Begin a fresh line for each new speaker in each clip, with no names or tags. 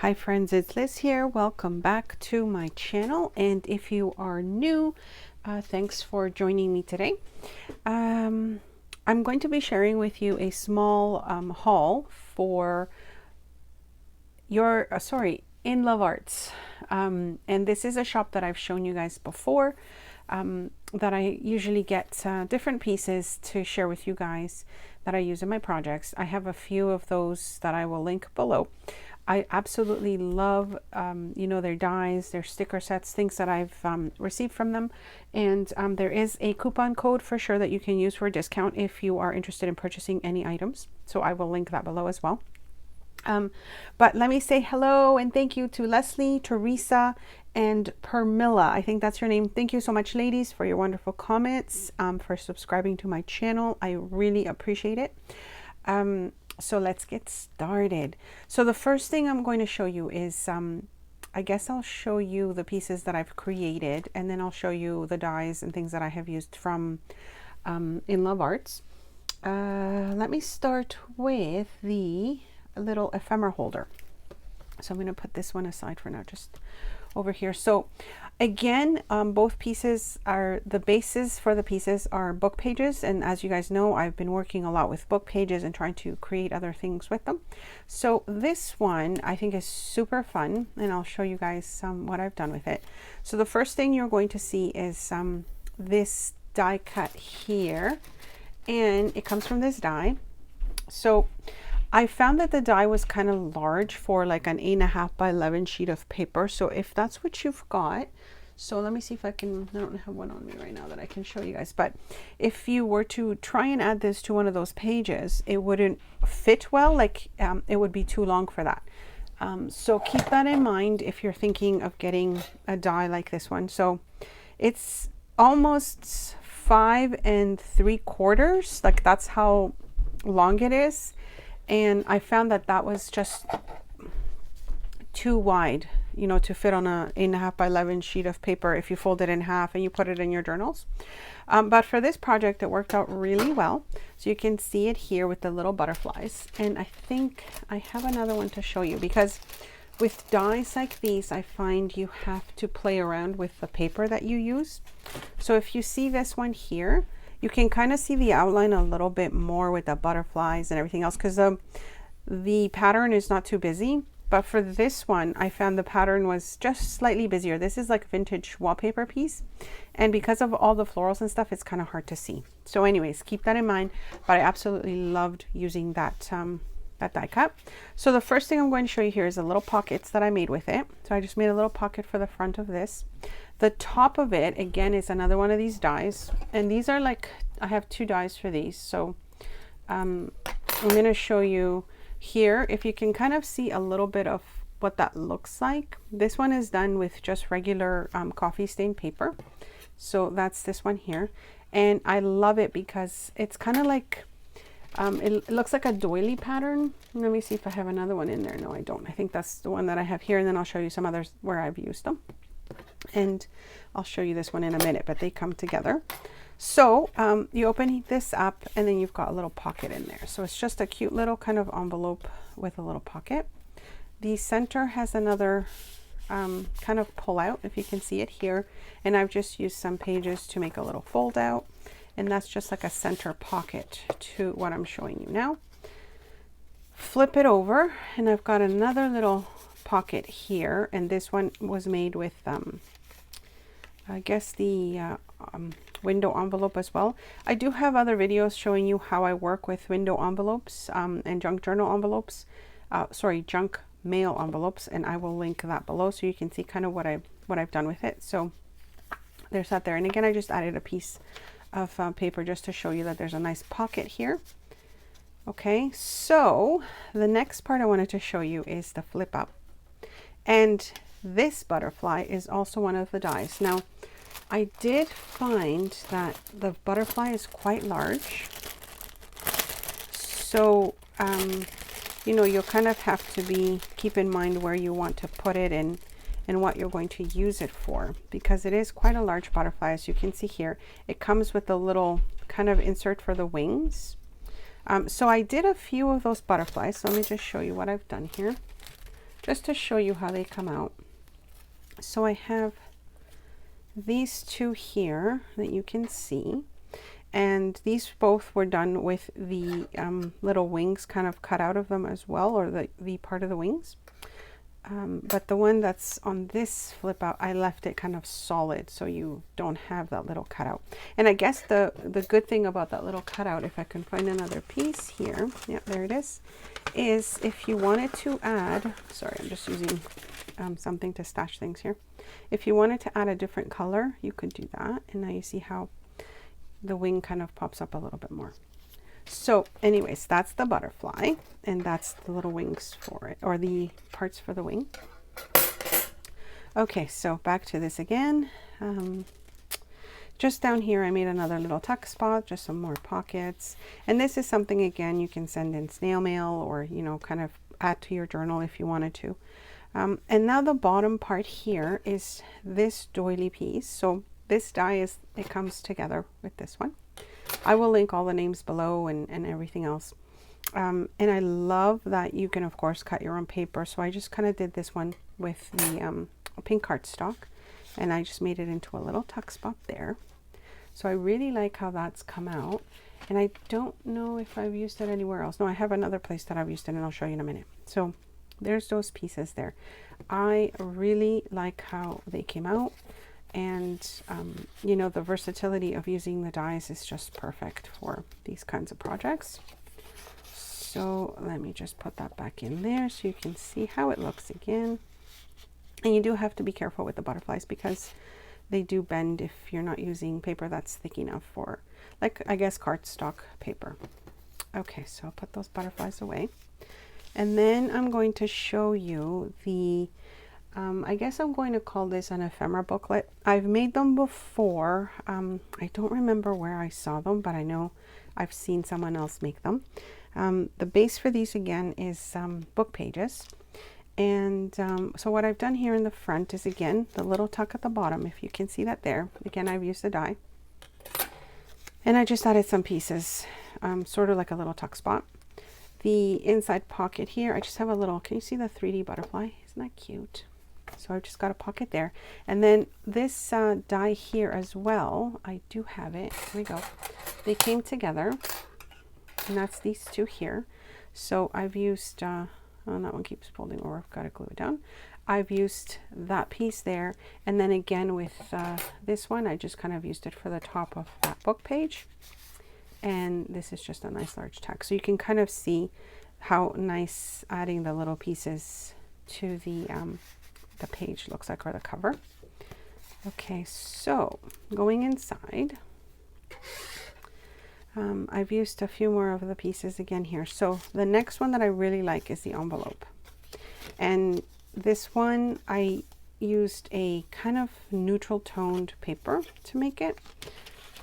Hi friends, it's Liz here. Welcome back to my channel, and if you are new, thanks for joining me today. I'm going to be sharing with you a small haul for your In Love Arts, and this is a shop that I've shown you guys before, that I usually get different pieces to share with you guys that I use in my projects. I have a few of those that I will link below. I absolutely love, their dies, their sticker sets, things that I've received from them. And there is a coupon code for sure that you can use for a discount if you are interested in purchasing any items. So I will link that below as well. But let me say hello and thank you to Leslie, Teresa, and Permilla. I think that's your name. Thank you so much, ladies, for your wonderful comments, for subscribing to my channel. I really appreciate it. So let's get started. So the first thing I'm going to show you is, I guess I'll show you the pieces that I've created, and then I'll show you the dies and things that I have used from In Love Arts. Let me start with the little ephemera holder. So I'm going to put this one aside for now, just over here. So again, both pieces are, the bases for the pieces are book pages, and as you guys know, I've been working a lot with book pages and trying to create other things with them. So this one I think is super fun, and I'll show you guys what I've done with it. So the first thing you're going to see is this die cut here, and it comes from this die. So I found that the die was kind of large for like an 8.5 by 11 sheet of paper. So if that's what you've got, so let me see if I don't have one on me right now that I can show you guys. But if you were to try and add this to one of those pages, it wouldn't fit well, like it would be too long for that. So keep that in mind if you're thinking of getting a die like this one. So it's almost 5 3/4, like that's how long it is. And I found that that was just too wide, to fit on a 8.5 by 11 sheet of paper if you fold it in half and you put it in your journals. But for this project, it worked out really well. So you can see it here with the little butterflies. And I think I have another one to show you, because with dies like these, I find you have to play around with the paper that you use. So if you see this one here, you can kind of see the outline a little bit more with the butterflies and everything else, because the pattern is not too busy. But for this one, I found the pattern was just slightly busier. This is like a vintage wallpaper piece, and because of all the florals and stuff, it's kind of hard to see. So anyways, keep that in mind. But I absolutely loved using that that die cut. So the first thing I'm going to show you here is the little pockets that I made with it. So I just made a little pocket for the front of this. The top of it, again, is another one of these dies. And these are like, I have 2 dies for these. So I'm going to show you here, if you can kind of see a little bit of what that looks like. This one is done with just regular coffee stain paper. So that's this one here. And I love it because it's kind of like, it looks like a doily pattern. Let me see if I have another one in there. No, I don't. I think that's the one that I have here. And then I'll show you some others where I've used them. And I'll show you this one in a minute, but they come together. So you open this up, and then you've got a little pocket in there. So it's just a cute little kind of envelope with a little pocket. The center has another kind of pull out, if you can see it here. And I've just used some pages to make a little fold out. And that's just like a center pocket to what I'm showing you now. Flip it over, and I've got another little pocket here, and this one was made with I guess the window envelope as well. I do have other videos showing you how I work with window envelopes and junk journal envelopes, junk mail envelopes, and I will link that below so you can see kind of what I've done with it. So there's that there. And again, I just added a piece of paper just to show you that there's a nice pocket here. Okay, so the next part I wanted to show you is the flip up. And this butterfly is also one of the dies. Now, I did find that the butterfly is quite large. So, you'll kind of have to keep in mind where you want to put it and what you're going to use it for, because it is quite a large butterfly. As you can see here, it comes with a little kind of insert for the wings. So I did a few of those butterflies. So let me just show you what I've done here. just to show you how they come out. So I have these two here that you can see, and these both were done with the little wings kind of cut out of them as well, or the part of the wings. But the one that's on this flip out, I left it kind of solid so you don't have that little cutout. And I guess the good thing about that little cutout, if I can find another piece here, yeah, there it is if you wanted to add, sorry, I'm just using something to stash things here. If you wanted to add a different color, you could do that. And now you see how the wing kind of pops up a little bit more. So anyways, that's the butterfly, and that's the little wings for it, or the parts for the wing. Okay, so back to this again. Just down here I made another little tuck spot, just some more pockets. And this is something, again, you can send in snail mail, or, you know, kind of add to your journal if you wanted to. And now the bottom part here is this doily piece. So this die it comes together with this one. I will link all the names below and everything else. And I love that you can, of course, cut your own paper. So I just kind of did this one with the pink cardstock, and I just made it into a little tuck spot there. So I really like how that's come out. And I don't know if I've used it anywhere else. No, I have another place that I've used it, and I'll show you in a minute. So there's those pieces there. I really like how they came out. And you know, the versatility of using the dies is just perfect for these kinds of projects. So let me just put that back in there so you can see how it looks again. And you do have to be careful with the butterflies because they do bend if you're not using paper that's thick enough for, like, I guess, cardstock paper. Okay, so I'll put those butterflies away. And then I'm going to show you the I guess I'm going to call this an ephemera booklet. I've made them before. I don't remember where I saw them, but I know I've seen someone else make them. The base for these, again, is book pages. And so what I've done here in the front is, again, the little tuck at the bottom, if you can see that there. Again, I've used the die. And I just added some pieces, sort of like a little tuck spot. The inside pocket here, I just have a little, can you see the 3D butterfly? Isn't that cute? So I've just got a pocket there. And then this die here as well, I do have it. Here we go. They came together, and that's these two here. So I've used, oh, that one keeps folding over. I've got to glue it down. I've used that piece there. And then again with this one, I just kind of used it for the top of that book page. And this is just a nice large tack. So you can kind of see how nice adding the little pieces to the page looks like, or the cover. Okay, so going inside, I've used a few more of the pieces again here. So the next one that I really like is the envelope. And this one, I used a kind of neutral toned paper to make it.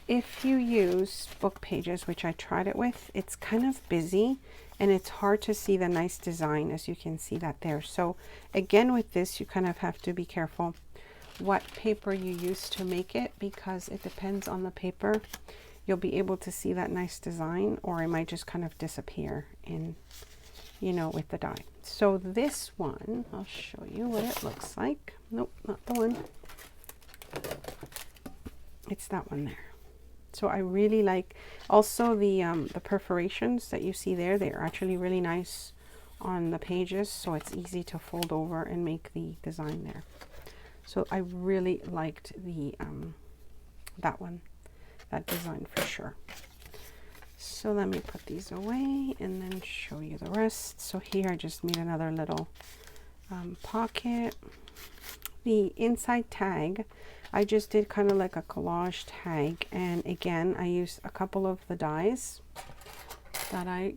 If you use book pages, which I tried it with, it's kind of busy and it's hard to see the nice design, as you can see that there. So again, with this, you kind of have to be careful what paper you use to make it, because it depends on the paper. You'll be able to see that nice design, or it might just kind of disappear in, you know, with the die. So this one, I'll show you what it looks like. Nope, not the one. It's that one there. So I really like also the perforations that you see there. They're actually really nice on the pages, so it's easy to fold over and make the design there. So I really liked the that one, that design for sure. So let me put these away and then show you the rest. So here I just made another little pocket. The inside tag, I just did kind of like a collage tag, and again I used a couple of the dies that I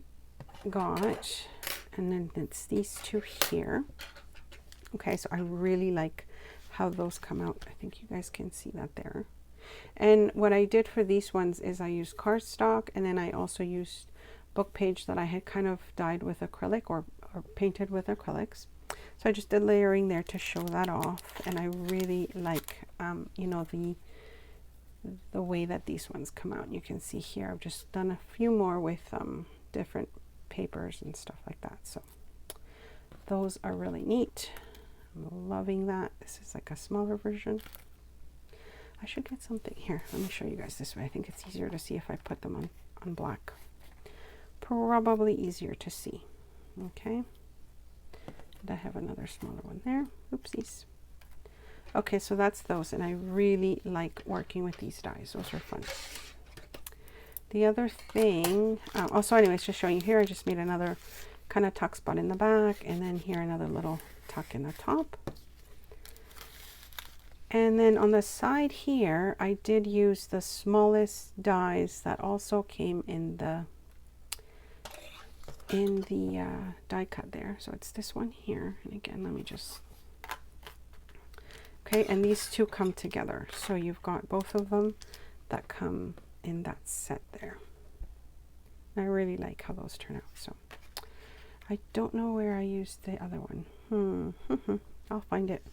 got, and then it's these two here. Okay, so I really like how those come out. I think you guys can see that there. And what I did for these ones is I used cardstock, and then I also used book page that I had kind of dyed with acrylic, or painted with acrylics. So I just did layering there to show that off, and I really like, you know, the way that these ones come out. You can see here I've just done a few more with different papers and stuff like that. So those are really neat. I'm loving that. This is like a smaller version. I should get something here. Let me show you guys this way. I think it's easier to see if I put them on black. Probably easier to see. Okay. And I have another smaller one there. Oopsies. Okay, so that's those, and I really like working with these dies. Those are fun. The other thing, also anyways, just showing you here, I just made another kind of tuck spot in the back, and then here another little tuck in the top. And then on the side here, I did use the smallest dies that also came in the die cut there. So it's this one here, and again, let me just, okay, and these two come together. So you've got both of them that come in that set there. I really like how those turn out. So I don't know where I used the other one. I'll find it.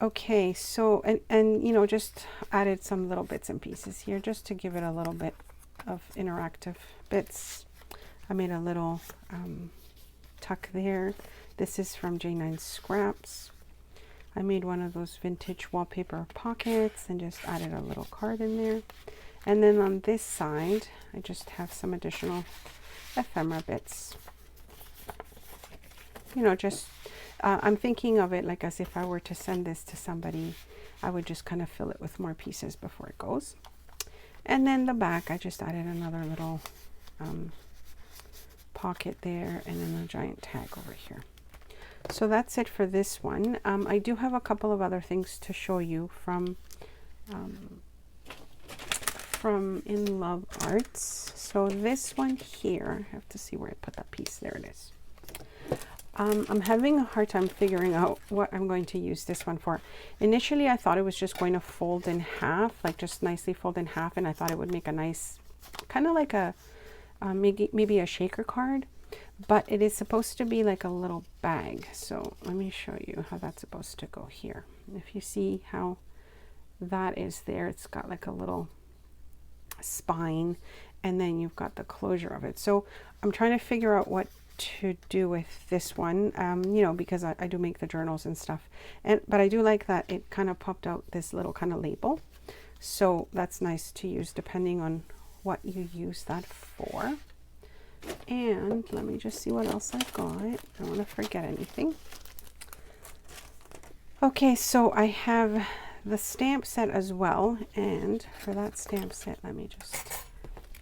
Okay, so and you know, just added some little bits and pieces here just to give it a little bit of interactive bits. I made a little tuck there. This is from J9 Scraps. I made one of those vintage wallpaper pockets and just added a little card in there. And then on this side, I just have some additional ephemera bits. You know, just, I'm thinking of it like as if I were to send this to somebody, I would just kind of fill it with more pieces before it goes. And then the back, I just added another little pocket there, and then a giant tag over here. So that's it for this one. I do have a couple of other things to show you from In Love Arts. So this one here, I have to see where I put that piece. There it is. I'm having a hard time figuring out what I'm going to use this one for. Initially, I thought it was just going to fold in half, like just nicely fold in half, and I thought it would make a nice, kind of like a, maybe a shaker card, but it is supposed to be like a little bag. So let me show you how that's supposed to go here. If you see how that is there, it's got like a little spine, and then you've got the closure of it. So I'm trying to figure out what to do with this one, you know, because I do make the journals and stuff, but I do like that it kind of popped out this little kind of label, so that's nice to use depending on what you use that for. And let me just see what else I've got. I don't want to forget anything. Okay, so I have the stamp set as well, and for that stamp set, let me just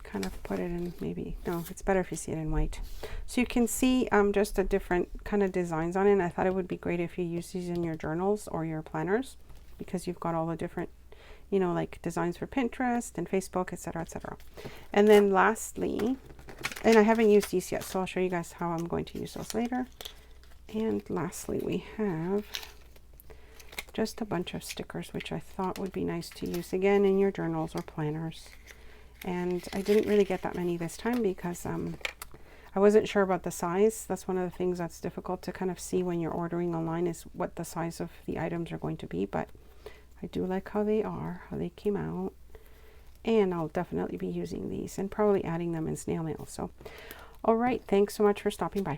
kind of put it in, maybe, no, it's better if you see it in white. So you can see just the different kind of designs on it, and I thought it would be great if you use these in your journals or your planners, because you've got all the different, you know, like designs for Pinterest and Facebook, etc., etc. And then lastly, and I haven't used these yet, so I'll show you guys how I'm going to use those later. And lastly, we have just a bunch of stickers, which I thought would be nice to use again in your journals or planners. And I didn't really get that many this time because I wasn't sure about the size. That's one of the things that's difficult to kind of see when you're ordering online, is what the size of the items are going to be. But I do like how they are, how they came out. And I'll definitely be using these and probably adding them in snail mail. So, all right, thanks so much for stopping by.